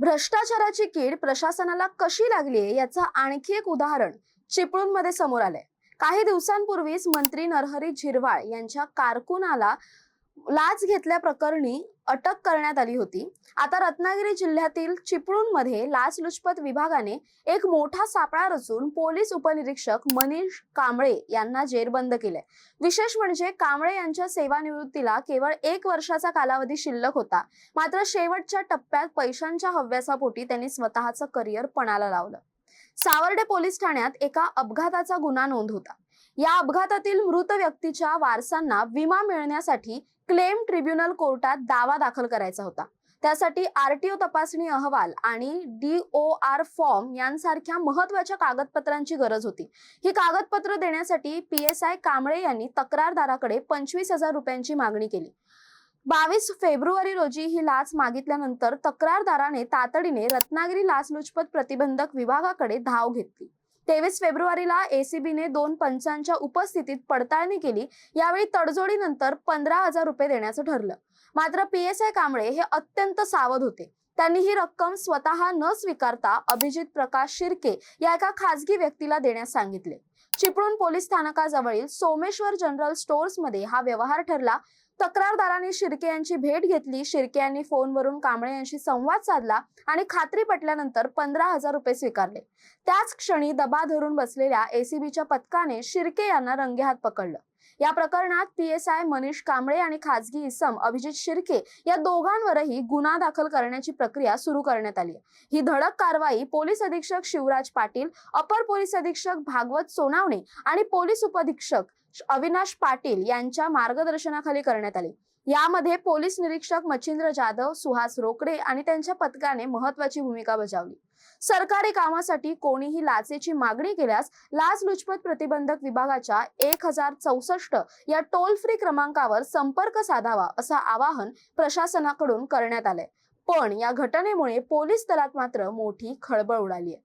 भ्रष्टाचाराची कीड प्रशासनाला कशी लागली याचं आणखी एक उदाहरण चिपळूणमध्ये समोर आलंय। काही दिवसांपूर्वीच मंत्री नरहरी झिरवाळ यांच्या कारकुनाला लाच घेतल्या प्रकरणी अटक करण्यात आली होती। आता रत्नागिरी जिल्ह्यातील चिपळूणमध्ये लाचलुचपत विभागाने एक मोठा सापळा रचून पोलीस उपनिरीक्षक मनीष कांबळे यांना जेरबंद केले। विशेष म्हणजे कांबळे यांच्या सेवानिवृत्तीला केवळ 1 वर्षाचा कालावधी शिल्लक होता, मात्र शेवटच्या टप्प्यात पैशांच्या हव्यासापोटी त्यांनी स्वतःचं करिअर पणाला लावलं। सावर्डे पोलीस ठाण्यात एका अपघाताचा गुन्हा नोंद होता। या अपघातातील मृत व्यक्तीच्या वारसांना विमा मिळण्यासाठी क्लेम ट्रिब्युनल कोर्टात दावा दाखल करायचा होता। त्यासाठी आरटीओ तपासणी अहवाल आणि DOR फॉर्म यांसारख्या महत्त्वाच्या कागदपत्रांची गरज होती। ही कागदपत्र देण्यासाठी PSI कांबळे यांनी तक्रारदाराकडे 25,000 रुपयांची मागणी केली। 22 फेब्रुवारी रोजी ही लाच मागितल्यानंतर तक्रारदाराने तातडीने रत्नागिरी लाचलुचपत प्रतिबंधक विभागाकडे धाव घेतली। 23 फेब्रुवारीला ACBने 2 पंचांच्या उपस्थितीत पडताळणी केली। यावेळी तडजोडीनंतर 15,000 रुपये देण्याचं ठरलं, मात्र PSI कांबळे हे अत्यंत सावध होते। त्यांनी ही रक्कम स्वतः न स्वीकारता अभिजित प्रकाश शिर्के या एका खासगी व्यक्तीला देण्यास सांगितले। चिपळूण पोलीस स्थानकाजवळील सोमेश्वर जनरल स्टोअर्स मध्ये हा व्यवहार ठरला। तक्रारदाराने शिर्के यांची भेट घेतली। शिर्के यांनी फोनवरून कांबळे यांशी संवाद साधला आणि खात्री पटल्यानंतर 15,000 रुपये स्वीकारले। त्याच क्षणी दबा धरून बसलेल्या ACBच्या पथकाने शिर्के यांना रंगेहात पकडलं। या प्रकरणात PSI मनीष कांबळे आणि खासगी इसम अभिजित शिर्के या दोघांवरही गुन्हा दाखल करण्याची प्रक्रिया सुरू करण्यात आली। ही धडक कारवाई पोलीस अधीक्षक शिवराज पाटील, अपर पोलीस अधीक्षक भागवत सोनावणे आणि पोलीस उपअधीक्षक अविनाश पाटील यांच्या मार्गदर्शनाखाली करण्यात आली। यामध्ये पोलीस निरीक्षक मच्छिंद्र जाधव, सुहास रोकडे आणि त्यांच्या पथकाने महत्त्वाची भूमिका बजावली। सरकारी कामासाठी कोणीही लाचेची मागणी केल्यास लाचलुचपत प्रतिबंधक विभागाच्या 1064 या टोल फ्री क्रमांकावर संपर्क साधावा असं आवाहन प्रशासनाकडून करण्यात आलंय। पण या घटनेमुळे पोलीस दलात मात्र मोठी खळबळ उडाली आहे।